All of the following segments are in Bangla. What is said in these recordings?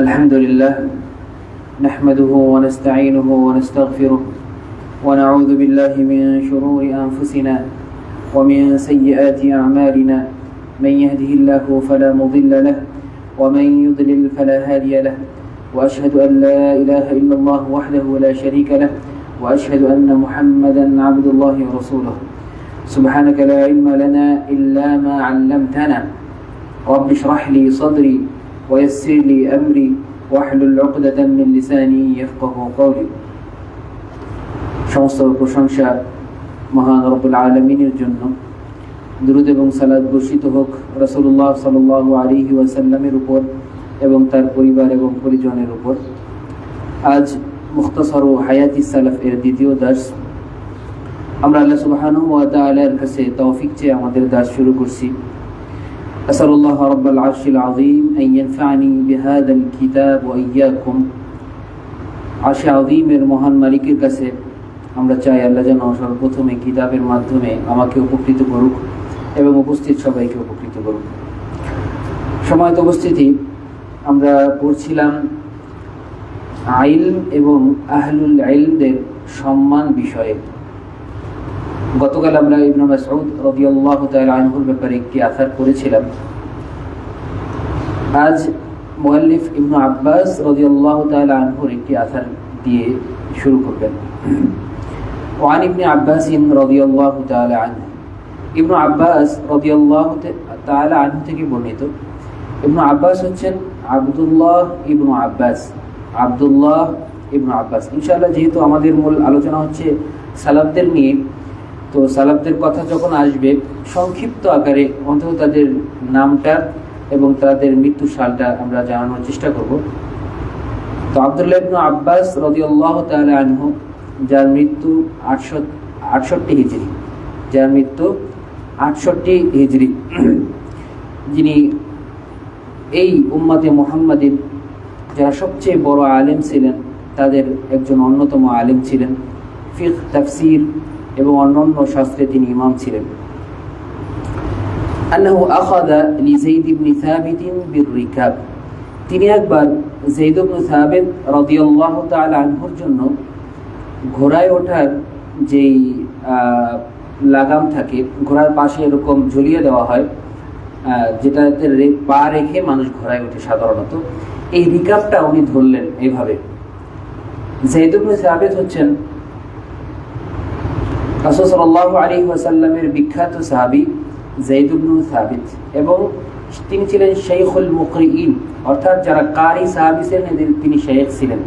الحمد لله نحمده ونستعينه ونستغفره ونعوذ بالله من شرور أنفسنا ومن سيئات أعمالنا من يهده الله فلا مضل له ومن يضلل فلا هادي له وأشهد أن لا إله إلا الله وحده لا شريك له وأشهد أن محمدا عبد الله ورسوله سبحانك لا علم لنا إلا ما علمتنا رب اشرح لي صدري ويسر لي أمري واحلل عقدة من لساني يفقه قولي সমস্ত প্রশংসা মহান রব্বুল আলামিনের জন্য। দুরূদ এবং সালাত বর্ষিত হোক রাসূলুল্লাহ সাল্লাল্লাহু আলাইহি ওয়াসাল্লামের উপর এবং তার পরিবার এবং পরিজনের উপর। আজ মুখতাসার হায়াতি সালাফ এর দ্বিতীয় দার্স। আমরা আল্লাহ সুবহানাহু ওয়া তাআলার কাছে তৌফিক চেয়ে আমাদের দার্স শুরু করছি। আসআলুল্লাহ রাব্বাল আরশিল আযীম আন ইয়ানফা'নি বিহাযাল কিতাব ওয়া ইয়্যাকুম। আরশে আযীমের মহান মালিকের কাছে আমরা চাই আল্লাহ যেন সর্বপ্রথমে কিতাবের মাধ্যমে আমাকে উপকৃত করুক এবং উপস্থিত সবাইকে উপকৃত করুক। সময়ত উপস্থিতি, আমরা পড়ছিলাম ইলম এবং আহলুল ইলমদের সম্মান বিষয়ে। গতকাল আমরা ইবনে মাসউদ রাদিয়াল্লাহু তাআলা আনহুর ব্যাপারে একটি আসার করেছিলাম। আজ মুআল্লিফ ইবনে আব্বাস রাদিয়াল্লাহু তাআলা আনহুর একটি আসার দিয়ে শুরু করবেন। وعن ابن عباس رضي الله تعالى عنه। ইবনে আব্বাস রাদিয়াল্লাহু তাআলা আনহু থেকে বর্ণিত। ইবনে আব্বাস হচ্ছেন আব্দুল্লাহ ইবনে আব্বাস। আব্দুল্লাহ ইবনে আব্বাস। ইনশাআল্লাহ যেহেতু আমাদের মূল আলোচনা হচ্ছে সালাফদের নিয়ে, তো সালাফদের কথা যখন আসবে সংক্ষিপ্ত আকারে অন্তত তাদের নামটা এবং তাদের মৃত্যু সালটা আমরা জানানোর চেষ্টা করব। তো আব্দুল্লাহ ইবনে আব্বাস রাদিয়াল্লাহু তাআলা আনহু, যার মৃত্যু 68 হিজরি, যার মৃত্যু 68 হিজরি, যিনি এই উম্মতে মুহাম্মাদির যারা সবচেয়ে বড় আলেম ছিলেন তাদের একজন অন্যতম আলেম ছিলেন। ফিকহ, তাফসীর এবং অন্যান্য শাস্ত্রে তিনি ইমাম ছিলেন। আন্নাহু আখাযা লিযায়দ ইবনে সাবিত বিররিকাব। তিনি একবার যায়দ ইবনে সাবিত রাদিয়াল্লাহু তাআলা আনহুর জন্য ঘোড়ায় ওঠার যেই লাগাম থাকে, ঘোড়ার পাশে এরকম ঝুলিয়ে দেওয়া হয়, যেটাতে পা রেখে মানুষ ঘোড়ায় ওঠে সাধারণত, এই রিকাবটা উনি ধরলেন এইভাবে। যায়দ ইবনে সাবিত হচ্ছেন রাসূল সাল্লাল্লাহু আলাইহি ওয়াসাল্লামের বিখ্যাত সাহাবী যায়দ ইবনে সাবিত, এবং তিনি ছিলেন শাইখুল মুকরিইন, অর্থাৎ যারা কারি সাহাবী ছিলেন এদের তিনি শাইখ ছিলেন,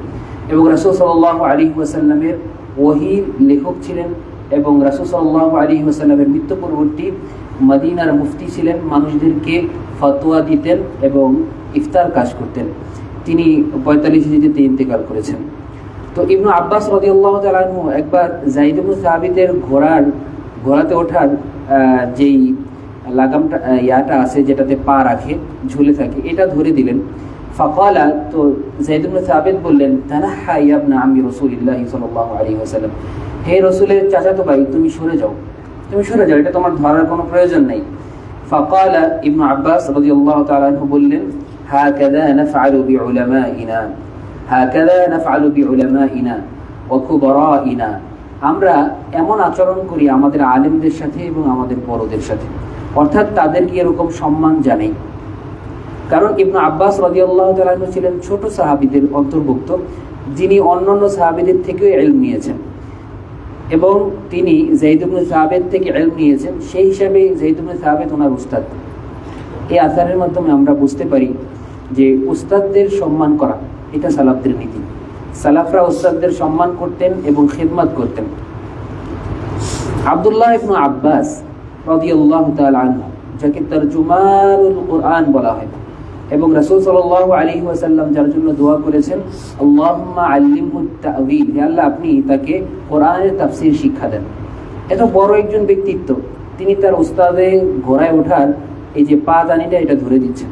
এবং রাসূল সাল্লাল্লাহু আলাইহি ওয়াসাল্লামের ওহীর লেখক ছিলেন, এবং রাসূল সাল্লাল্লাহু আলাইহি ওয়াসাল্লামের মৃত্যু পরবর্তী মদিনার মুফতি ছিলেন, মানুষদেরকে ফতোয়া দিতেন এবং ইফতার কাজ করতেন। তিনি 45 হিজরিতে ইন্তেকাল করেছেন। তো ইবনে আব্বাস রাদিয়াল্লাহু তাআলা আনহু একবার যায়েদ ইবনে সাবিতের ঘোড়াতে ওঠার যেই লাগামটা ইয়াটা আছে, যেটাতে পা রাখে ঝুলে থাকে, এটা ধরে দিলেন। ফাকালা, তো যায়েদ ইবনে সাবিত বললেন, তানাহা ইয়া ইবনে আম্মি রাসূলিল্লাহ সাল্লাল্লাহু আলাইহি ওয়াসাল্লাম, হে রাসূলের চাচাতো ভাই, তুমি সরে যাও, এটা তোমার ধরার কোনো প্রয়োজন নেই। ফাকালা, ইবনে আব্বাস রাদিয়াল্লাহু তাআলা আনহু বললেন, হাকাযা নাফআলু বিউলামাইনা, হাকাযা নাফআলু বিউলামাইনা ওয়া কুবরাইনা। আমরা এমন আচরণ করি আমাদের আলেমদের সাথে এবং আমাদের বড়দের সাথে, অর্থাৎ তাদেরকে এরকম সম্মান জানাই। কারণ ইবনে আব্বাস রাদিয়াল্লাহু তাআলা আনহু ছিলেন ছোট সাহাবীদের অন্তর্ভুক্ত, যিনি অন্যান্য সাহাবীদের থেকেও ইলম নিয়েছেন, এবং তিনি যায়েদ ইবনে সাবিত থেকে ইলম নিয়েছেন। সেই হিসাবে যায়েদ ইবনে সাবিত ওনার উস্তাদ। এই আসারের মাধ্যমে আমরা বুঝতে পারি যে উস্তাদদের সম্মান করা এটা সালাফদের নীতি। সালাফরা উস্তাদদের সম্মান করতেন এবং খিদমত করতেন। আব্দুল্লাহ ইবনে আব্বাস রাদিয়াল্লাহু তাআলা আনহু, যাকে তরজুমানুল কুরআন বলা হয়, এবং রাসূল সাল্লাল্লাহু আলাইহি ওয়াসাল্লাম যার জন্য দোয়া করেছেন, আল্লাহুম্মা আল্লিমহুত তা'ওয়িল, হে আল্লাহ আপনি তাকে কোরআনের তাফসীর শিক্ষা দেন। এত বড় একজন ব্যক্তিত্ব, তিনি তার উস্তাদে ঘোড়ায় ওঠার এই যে পা দানিটা এটা ধরে দিচ্ছেন।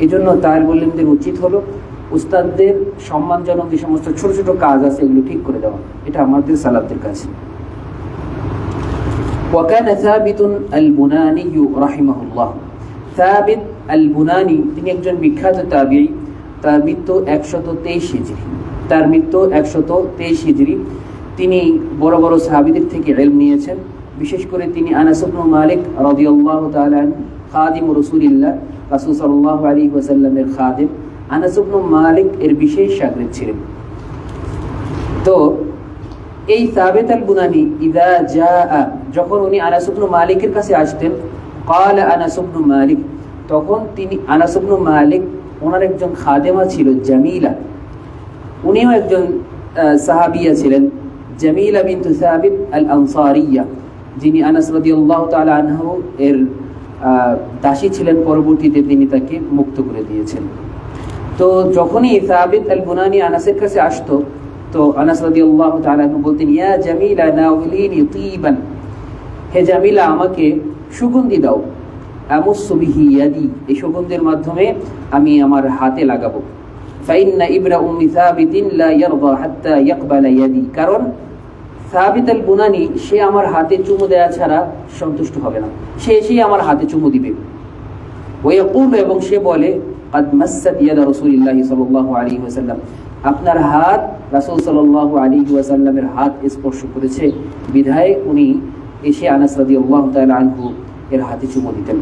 এই জন্য তার বললেনদের উচিত হলো উস্তাদদের সম্মানজনক যে সমস্ত ছোট ছোট কাজ আছে এগুলো ঠিক করে দেওয়া। এটা আমাদের সালাফদের কাজ। وكان ثابت البناني رحمه الله। ثابت আল বুনানি তিনি একজন বিখ্যাত তাবিঈ। তার মৃত্যু 123 হিজরি। তিনি বড় বড় সাহাবীদের থেকে ইলম নিয়েছেন। বিশেষ করে তিনি আনাস ইবনে মালিক রাদিয়াল্লাহু তাআলা আনহু খাদিম রাসূলিল্লাহ, রাসূল সাল্লাল্লাহু আলাইহি ওয়াসাল্লামের খাদিম আনাস ইবনে মালিক এর বিশেষ শাগির্দ ছিলেন। তো এই সাবিত আল বুনানি ইদা জাআ, যখন উনি আনাস ইবনে মালিকের কাছে আসতেন, ক্বালা আনাস ইবনে মালিক, তখন তিনি আনাস ইবনে মালিক ওনার একজন খাদেমা ছিল জামিলা, উনিও একজন সাহাবিয়া ছিলেন, জামিলা বিনতু সাবিত আল আনসারিয়া, যিনি আনাস রাদিয়াল্লাহু তাআলা আনহু এর দাসী ছিলেন। পরবর্তীতে তিনি তাকে মুক্ত করে দিয়েছেন। তো যখনই সাবিত আল বুনানি আনাসের কাছে আসতো, তো আনাস রাদিয়াল্লাহু তাআলা আনহু বলতেন, ইয়া জামিলা নাউলিনি তিবান, হে জামিলা আমাকে সুগন্ধি দাও, আমুসু বিহি ইয়াদি, এই সুগন্ধির মাধ্যমে আমি আমার হাতে লাগাবো। ফাইন্না ইবরা উম্মি সাবিতিন লা ইয়ারদা হাত্তা ইয়াকবালা ইয়াদি, কারণ সাবিত আল বুনানি সে আমার হাতে চুমু দেয়া ছাড়া সন্তুষ্ট হবে না, সে এসেই আমার হাতে চুমু দিবে। ওয়ায়াকুল, এবং সে বলে, قد مست يد رسول الله صلى الله عليه وسلم, আপনার হাত রাসূল সাল্লাল্লাহু আলাইহি ওয়াসাল্লামের হাত স্পর্শ করেছে, বিধায় উনি এসে আনাস রাদিয়াল্লাহু তাআলা আনহু এর হাতে চুমু দিতেন।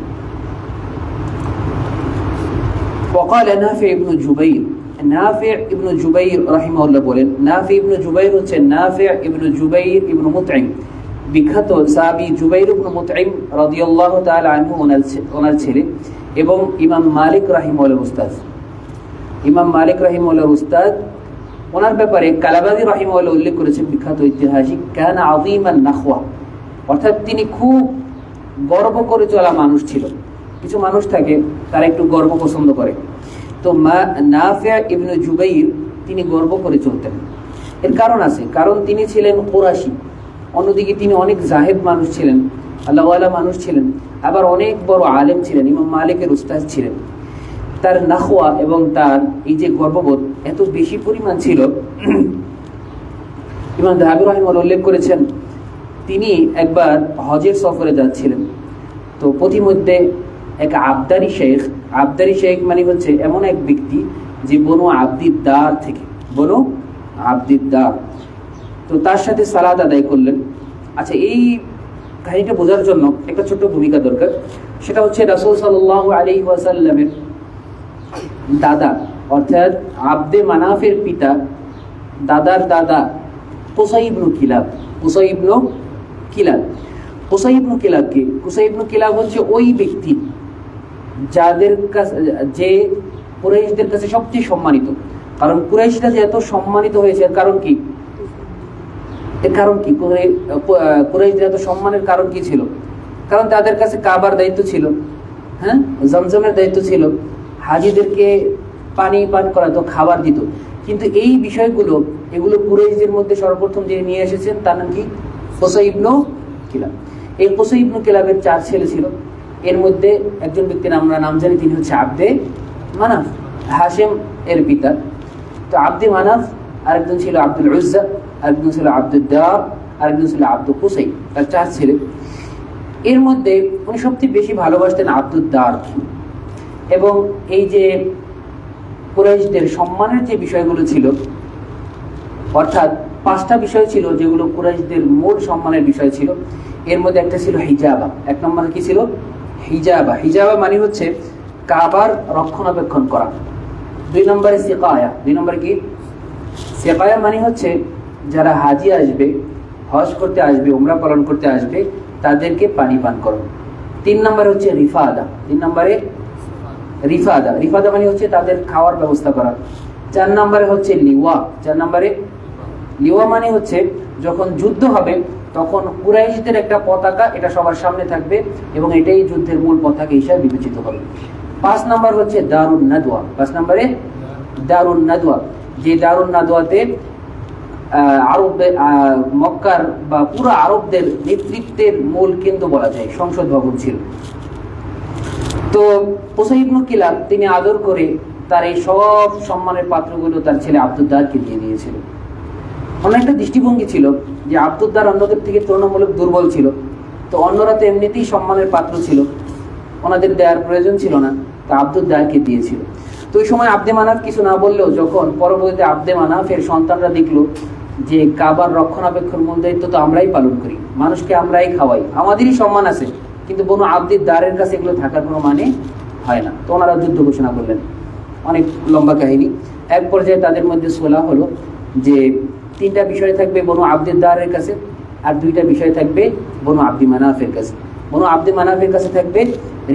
وقال نافع ابن جبير, নাফি ইবনে জুবাইর রাহিমাহুল্লাহ বলেন, নাফি ইবনে জুবাইর হচ্ছে নাফি ইবনে জুবাইর ইবনে মুতঈম, বিখ্যাত সাহাবী জুবাইর ইবনে মুতঈম রাদিয়াল্লাহু তাআলা আনহু ওনার ছেলে, এবং ইমাম মালিক রাহিমাহুল্লাহ উস্তাদ। ইমাম মালিক রাহিমাহুল্লাহ উস্তাদ, ওনার ব্যাপারে কালাবাদী রাহিমাহুল্লাহ উল্লেখ করেছেন, বিখ্যাত ঐতিহাসিক, কানা আযীমান নাখওয়া, অর্থাৎ তিনি খুব গর্ব করে চলা মানুষ ছিল। কিছু মানুষ থাকে তারা একটু গর্ব পছন্দ করে, তো নাফি ইবনে জুবাইর তিনি গর্ব করে চলতেন। এর কারণ আছে, কারণ তিনি ছিলেন কুরাশি, অন্যদিকে তিনি অনেক জাহেদ মানুষ ছিলেন, আল্লাহওয়ালা মানুষ ছিলেন, আবার অনেক বড় আলেম ছিলেন, ইমাম মালিকের উস্তাদ ছিলেন। তার নাখওয়া এবং তার এই যে গর্ববোধ এত বেশি পরিমাণ ছিল, ইমাম যাহাবী রাহিমাহুল্লাহ উল্লেখ করেছেন, তিনি একবার হজের সফরে যাচ্ছিলেন, তো পথিমধ্যে এক আবদারি শেখ মানে হচ্ছে এমন এক ব্যক্তি যে বনু আব্দিদ্দার থেকে, বনু আব্দিদ্দার, তো তার সাথে সালাত আদায় করলেন। আচ্ছা, এই কাহিনীটা বোঝার জন্য একটা ছোট্ট ভূমিকা দরকার, সেটা হচ্ছে রাসূল সাল্লাল্লাহু আলাইহি ওয়াসাল্লামের দাদা, অর্থাৎ আব্দে মানাফের পিতা, দাদার দাদা কুসাই ইবনে কিলাব। কুসাই ইবনে কিলাব হচ্ছে ওই ব্যক্তি যাদের কাছে, যে কুরাইশদের কাছে সবচেয়ে সম্মানিত। কারণ কুরাইশরা যে এত সম্মানিত হয়েছে এর কারণ কি? কুরাইশদের এত সম্মানের কারণ কি ছিল? কারণ তাদের কাছে কাবার দায়িত্ব ছিল, হ্যাঁ, জমজমের দায়িত্ব ছিল, হাজিদেরকে পানি পান করাতো, খাবার দিত। কিন্তু এই বিষয়গুলো, এগুলো কুরাইশদের মধ্যে সর্বপ্রথম যে নিয়ে এসেছেন তার নাম কি? কুসাই ইবনে কিলাব। এই কুসাই ইবনে কিলাবের 4 ছেলে ছিল। এর মধ্যে একজন ব্যক্তির আমরা নাম জানি, তিনি হচ্ছে আব্দে মানাফ, হাশেম এর পিতা। তো আব্দে মানাফ, আরেকজন ছিল আব্দুল উজ্জা, আরেকজন ছিল আব্দুদ্দার, আরেকজন ছিল আব্দুল কুসাই। তার 4 ছেলে। এর মধ্যে উনি সবচেয়ে বেশি ভালোবাসতেন আব্দুদ্দার। এবং এই যে কুরাইশদের সম্মানের যে বিষয়গুলো ছিল, অর্থাৎ 5টা বিষয় ছিল যেগুলো কুরাইশদের মূল সম্মানের বিষয় ছিল, এর মধ্যে একটা ছিল হিজাবা। 1 নম্বরে কি ছিল? হিজাবা মানে হচ্ছে কাবার রক্ষণাবেক্ষণ করা। 2 নম্বরে সিকায়া। 2 নম্বরে কি? সিকায়া মানে হচ্ছে যারা হাজি আসবে, হজ করতে আসবে, উমরা পালন করতে আসবে, তাদেরকে পানি পান করানো। 3 নম্বরে হচ্ছে রিফাদা। 3 নম্বরে রিফাদা মানে হচ্ছে তাদের খাওয়ার ব্যবস্থা করা। 4 নম্বরে হচ্ছে লিওয়া। 4 নম্বরে লিওয়া মানে হচ্ছে যখন যুদ্ধ হবে তখন কুরাইশদের একটা পতাকা, এটা সবার সামনে থাকবে এবং এটাই যুদ্ধের মূল পতাকা হিসেবে বিবেচিত হবে। 5 নম্বর হচ্ছে দারুন নাদওয়া। 5 নম্বরে দারুন নাদওয়া, যে দারুন নাদওয়াতে মক্কার বা পুরো আরবদের নেতৃত্বের মূল কেন্দ্র বলা যায়, সংসদ ভবন ছিল। তো কুসাই ইবনে কিলাব তিনি আদর করে তার এই সব সম্মানের পাত্রগুলো তার ছেলে আব্দুদ্দারকে দিয়ে দিয়েছিল। অন্য একটা দৃষ্টিভঙ্গি ছিল যে আব্দুদ্দার অন্যদের থেকে তুলনামূলক দুর্বল ছিল, তো অন্যরা তো এমনিতেই সম্মানের পাত্র ছিল, ওনাদের দেওয়ার প্রয়োজন ছিল না। তা আব্দুদ্দারকে দিয়েছিল। তো ওই সময় আব্দে মানাফ কিছু না বললেও যখন পরবর্তীতে আব্দে মানাফের সন্তানরা দেখলো যে কাবার রক্ষণাবেক্ষণ মূল দায়িত্ব তো আমরাই পালন করি, মানুষকে আমরাই খাওয়াই, আমাদেরই সম্মান আছে, কিন্তু বনু আব্দিদ্দারের কাছে এগুলো থাকার কোনো মানে হয় না, তো ওনারা যুদ্ধ ঘোষণা করলেন। অনেক লম্বা কাহিনী। এক পর্যায়ে তাদের মধ্যে সোলা হলো যে 3টা বিষয় থাকবে বনু আব্দিদ্দারের কাছে, আর 2টা বিষয় থাকবে বনু আব্দি মানাফের কাছে। বনু আব্দি মানাফের কাছে থাকবে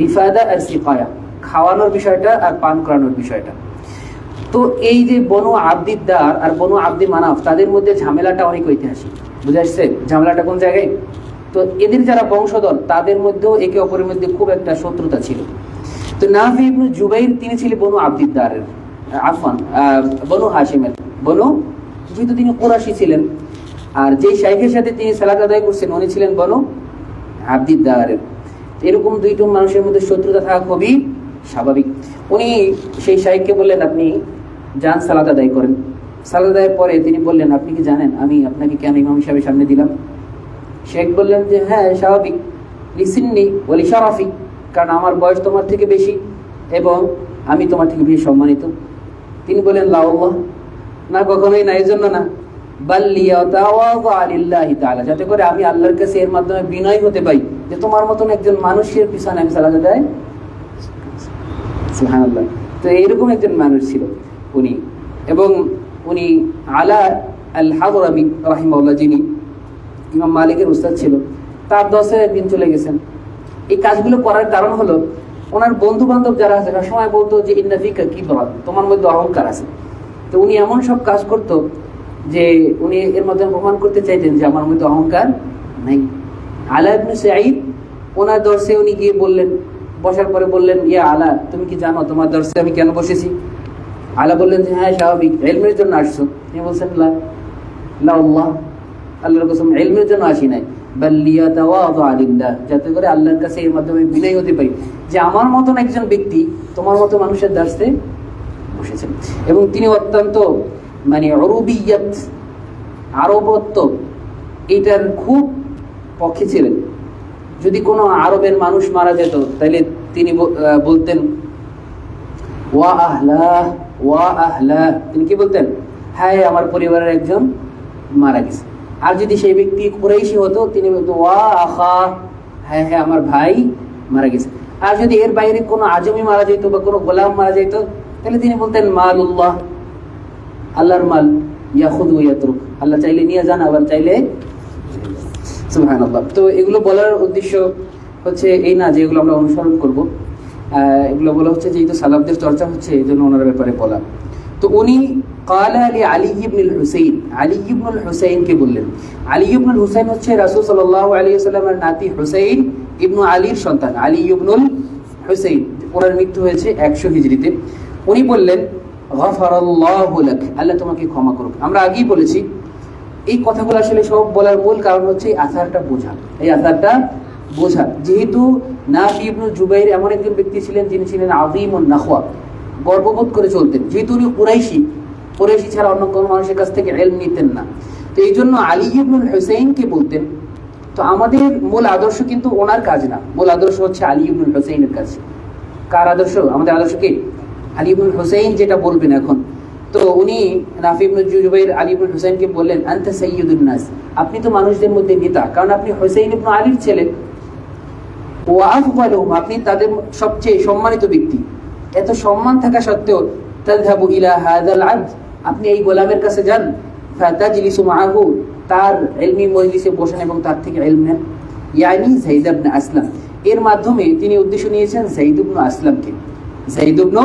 রিফাদা আর সিকায়া, খাওয়ানোর বিষয়টা আর পান করানোর বিষয়টা। তো এই যে বনু আব্দিদ্দার আর বনু আব্দি মানাফ, তাদের মধ্যে ঝামেলাটা অনেক ঐতিহাসিক। বুঝে আসছে ঝামেলাটা কোন জায়গায়? তো এদের যারা বংশধর তাদের মধ্যেও একে অপরের মধ্যে খুব একটা শত্রুতা ছিল। তো নাফি ইবনে জুবাইর তিনি ছিলেন বনু আব্দিদ্দারের, বনু হাশিমের, যেহেতু তিনি কুরাশি ছিলেন। আর যেই শাইখের সাথে তিনি সালাত আদায় করছেন উনি ছিলেন বনু আব্দিদ্দারের। এরকম দুইটো মানুষের মধ্যে শত্রুতা থাকা খুবই স্বাভাবিক। উনি সেই শাইখকে বললেন, আপনি যান সালাত আদায় করেন। সালাত আদায়ের পরে তিনি বললেন, আপনি কি জানেন আমি আপনাকে কেন ইমাম হিসাবে সামনে দিলাম? শেখ বললেন যে হ্যাঁ স্বাভাবিক, লিসিন্নি ওয়ালি শারাফি, কারণ আমার বয়স তোমার থেকে বেশি এবং আমি তোমার থেকে বেশি সম্মানিত। তিনি বলেন লা আল্লাহ, না কখনোই না, এই জন্য না, বাল লিয়াতাওয়াযু লিল্লাহি তাআলা, যাতে করে আমি আল্লাহর কাছে এর মাধ্যমে বিনয় হতে পাই যে তোমার মতন একজন মানুষের পিছনে আমি সালাত আদায়। সুবহানাল্লাহ। তো এইরকম একজন মানুষ ছিল উনি। এবং উনি আলা আল হাযরামি রাহিমাহুল্লাহ, যিনি ইমাম মালিকের উস্তাদ ছিল, তার 10-এর একদিন চলে গেছেন। এই কাজগুলো করার কারণ হলো ওনার বন্ধু বান্ধব যারা আছে সবসময় বলতো যে ইন্না ফিকা কিবরা, তোমার মধ্যে অহংকার আছে। তো উনি এমন সব কাজ করতো যে উনি এর মাধ্যমে প্রমাণ করতে চাইতেন যে আমার মধ্যে অহংকার নাই। আলা ইবনে সাঈদ ওনার দর্শে উনি গিয়ে বললেন, বসার পরে বললেন, ইয়া আলা, তুমি কি জানো তোমার দর্শে আমি কেন বসেছি? আলা বললেন যে হ্যাঁ স্বাভাবিক, ইলমের জন্য আসছো। তিনি বলছেন লা লা আল্লাহ, আল্লাহর কসম ইলমের জন্য আসি নাই, বাল লিয়াতাওয়াযু লিল্লাহ, যাতে করে আল্লাহর কাছে এর মাধ্যমে বিনয় হতে পারি যে আমার মতন একজন ব্যক্তি তোমার মতো মানুষের দর্শে বসেছেন। এবং তিনি অত্যন্ত উরুবিয়াত, আরবত্ব, এটার খুব পক্ষে ছিলেন। যদি কোনো আরবের মানুষ মারা যেত তাহলে তিনি বলতেন ওয়া আহলাহ ওয়া আহলাহ, তিনি কি বলতেন? হ্যাঁ আমার পরিবারের একজন মারা গেছে। আর যদি সেই ব্যক্তি কুরাইশি হতো তিনি বলতো ওয়া আখা, হ্যাঁ হ্যাঁ আমার ভাই মারা গেছে। আর যদি এর বাইরে কোনো আজমি মারা যেত বা কোনো গোলাম মারা যেত তাহলে তিনি বলতেন মালুল্লাহ, আল্লাহর মাল, ইয়াখুযু ওয়া ইয়াতরুক, আল্লাহ চাইলে নিয়ে যান আবার চাইলে। সুবহানাল্লাহ। তো এগুলো বলার উদ্দেশ্য হচ্ছে এই না যে এগুলো আমরা অনুসরণ করব, এগুলো বলা হচ্ছে যেহেতু সালাফদের চর্চা হচ্ছে এই জন্য ওনার ব্যাপারে বলা। তো উনি ক্বালা লি আলী ইবনুল হুসাইন, আলী ইবনুল হুসাইনকে বললেন। আলী ইবনুল হুসাইন হচ্ছে রাসূল সাল্লাল্লাহু আলাইহি ওয়াসাল্লামের নাতি হুসাইন ইবনু আলীর সন্তান, আলী ইবনুল হুসাইন। ওনার মৃত্যু হয়েছে 100 হিজরিতে। উনি বললেন গফারাল্লাহু লাক, আল্লাহ তোমাকে ক্ষমা করুক। আমরা আগেই বলেছি এই কথাগুলো আসলে সব বলার মূল কারণ হচ্ছে এই আসারটা বোঝা, এই আসারটা বোঝা। যেহেতু নাফি ইবনে জুবাইর এমন একজন ব্যক্তি ছিলেন যিনি ছিলেন আযীমুন নাখওয়া, গর্ববোধ করে চলতেন। যেহেতু উনি কুরাইশি ছাড়া অন্য কোনো মানুষের কাছ থেকে ইলম নিতেন না, তো এই জন্য আলী ইবনুল হুসাইনকে বলতেন। তো আমাদের মূল আদর্শ কিন্তু ওনার কাজ না, মূল আদর্শ হচ্ছে আলী ইবনুল হুসাইনের কাজ। কার আদর্শ? আমাদের আদর্শ কি? আলী ইবনুল হুসাইন যেটা বলবেন এখন। তো উনি নাফি ইবনে জুবাইর আলী ইবনুল হুসাইনকে বললেন আনতা সাইয়্যিদুন নাস, আপনি তো মানুষদের মধ্যে নেতা, কারণ আপনি হুসাইন ইবনে আলীর ছেলে। ওয়া আফদালুহুম, আপনি তাদের সবচেয়ে সম্মানিত ব্যক্তি। এত সম্মান থাকা সত্ত্বেও তাযহাবু ইলা হাযাল আবদ, আপনি এই গোলামের কাছে যান, ফাতাজলিসু মাআহু, তার ইলমি মজলিসে বসেন এবং তার থেকে ইলম নেন। ইয়ানি যায়েদ ইবনে আসলাম, এর মাধ্যমে তিনি উদ্দেশ্য নিয়েছেন যায়েদ ইবনে আসলামকে। যায়েদ ইবনে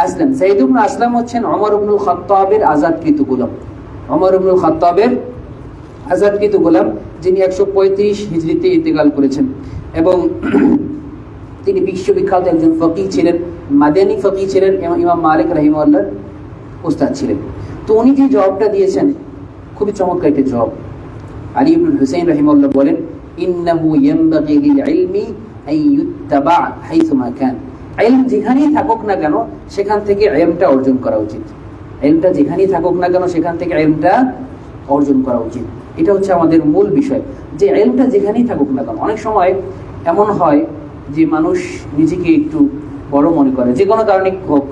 আসলাম, যায়েদ ইবনে আসলাম হচ্ছেন ওমর ইবনুল খাত্তাবের আযাদকৃত গোলাম। ওমর ইবনুল খাত্তাবের আযাদকৃত গোলাম, যিনি 135 হিজরিতে ইন্তেকাল করেছেন। এবং তিনি বিশ্ববিখ্যাত একজন ফকিহ ছিলেন, মাদানী ফকিহ ছিলেন এবং ইমাম মালিক রাহিমাহুল্লাহর উস্তাদ ছিলেন। তো উনি যে জবাবটা দিয়েছেন খুবই চমৎকার একটা জবাব। আলী ইবনুল হুসাইন রাহিমাহুল্লাহ বলেন ইন্নাহু ইয়ানবাগি লিল ইলমি আন ইউত্তাবা হাইসুমা কান, ইলম যেখানেই থাকুক না কেন সেখান থেকে ইলমটা অর্জন করা উচিত। ইলমটা যেখানেই থাকুক না কেন সেখান থেকে ইলমটা অর্জন করা উচিত। এটা হচ্ছে আমাদের মূল বিষয়, যে ইলমটা যেখানেই থাকুক না কেন। অনেক সময় এমন হয় যে মানুষ নিজেকে একটু বড় মনে করে, যে কোনো কারণে হোক,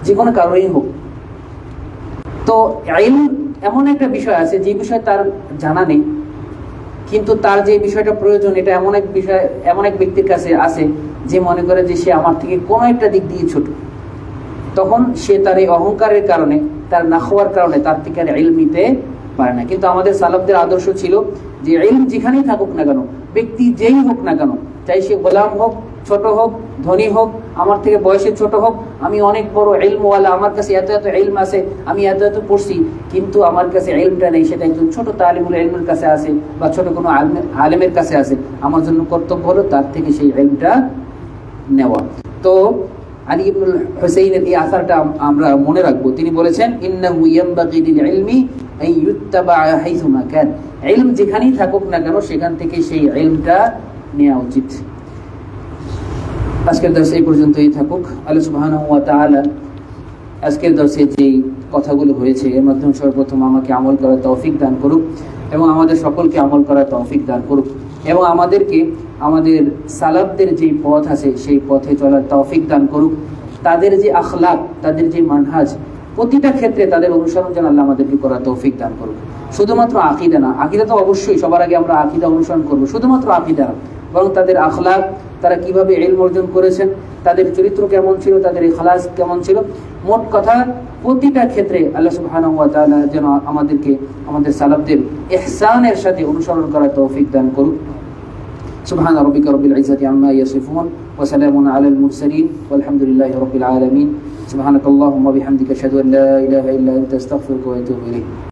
যে কোনো কারণেই হোক। তো ইলম এমন একটা বিষয় আছে যে বিষয় তার জানা নেই, কিন্তু তার যে বিষয়টা প্রয়োজন এটা এমন এক বিষয়, এমন এক ব্যক্তির কাছে আছে যে মনে করে যে সে আমার থেকে কোনো একটা দিক দিয়ে ছোট, তখন সে তার এই অহংকারের কারণে, তার না হওয়ার কারণে তার থেকে আর ইলম নিতে পারে না। কিন্তু আমাদের সালাফদের আদর্শ ছিল যে ইলম যেখানেই থাকুক না কেন, ব্যক্তি যেই হোক না কেন, চাই সে গোলাম হোক, ছোট হোক, ধনী হোক, আমার থেকে বয়সে ছোট হোক, আমি অনেক বড় ইলমওয়ালা, আমার কাছে এত এত ইলম আছে, আমি এত এত পড়ছি, কিন্তু আমার কাছে ইলমটা নেই, সেটা একজন ছোট তালিমুল ইলমের কাছে আছে বা ছোট কোনো আলেমের কাছে আছে, আমার জন্য কর্তব্য হলো তার থেকে সেই ইলমটা নেওয়া। তো আলী ইবনুল হুসাইনের এই আসারটা আমরা মনে রাখবো। তিনি বলেছেন, ইন্নাহু ইয়ানবাগি লিল ইলমি আন ইউত্তাবা হাইসুমা কান, ইলম যেখানেই থাকুক না কেন সেখান থেকে সেই ইলমটা নেওয়া উচিত। আজকের দর্শে এই পর্যন্তই থাকুক। আল্লাহ সুবহানাহু ওয়া তাআলা আজকের দর্শে যে কথাগুলো হয়েছে এর মাধ্যমে সর্বপ্রথম আমাকে আমল করার তৌফিক দান করুক এবং আমাদের সকলকে আমল করার তৌফিক দান করুক এবং আমাদেরকে আমাদের সালাফদের যে পথ আছে সেই পথে চলার তৌফিক দান করুক। তাদের যে আখলাক, তাদের যে মানহাজ, প্রতিটা ক্ষেত্রে তাদের অনুসরণ যেন আল্লাহ আমাদেরকে করার তৌফিক দান করুক। শুধুমাত্র আকীদা না, আকীদা তো অবশ্যই সবার আগে আমরা আকীদা অনুসরণ করব, শুধুমাত্র আকীদা না, বরং তাদের আখলাক, তারা কিভাবে ইলম অর্জন করেছেন, তাদের চরিত্র কেমন ছিল, তাদের ইখলাস কেমন ছিল, মোট কথা প্রতিটা ক্ষেত্রে আল্লাহ সুবহানাহু ওয়া তাআলা যেন আমাদেরকে আমাদের সালাফদের ইহসানের সাথে অনুসরণ করার তৌফিক দান করুক। সুবহান রাব্বিকা রাব্বিল ইজ্জাতি আম্মা ইয়াসিফুন ওয়া সালামুন আলাল মুরসালিন ওয়ালহামদুলিল্লাহি রাব্বিল আলামিন। সুবহানাকাল্লাহুম্মা বিহামদিকা আশহাদু আন লা ইলাহা ইল্লা আনতা আস্তাগফিরুকা ওয়া আতুবু ইলাইক।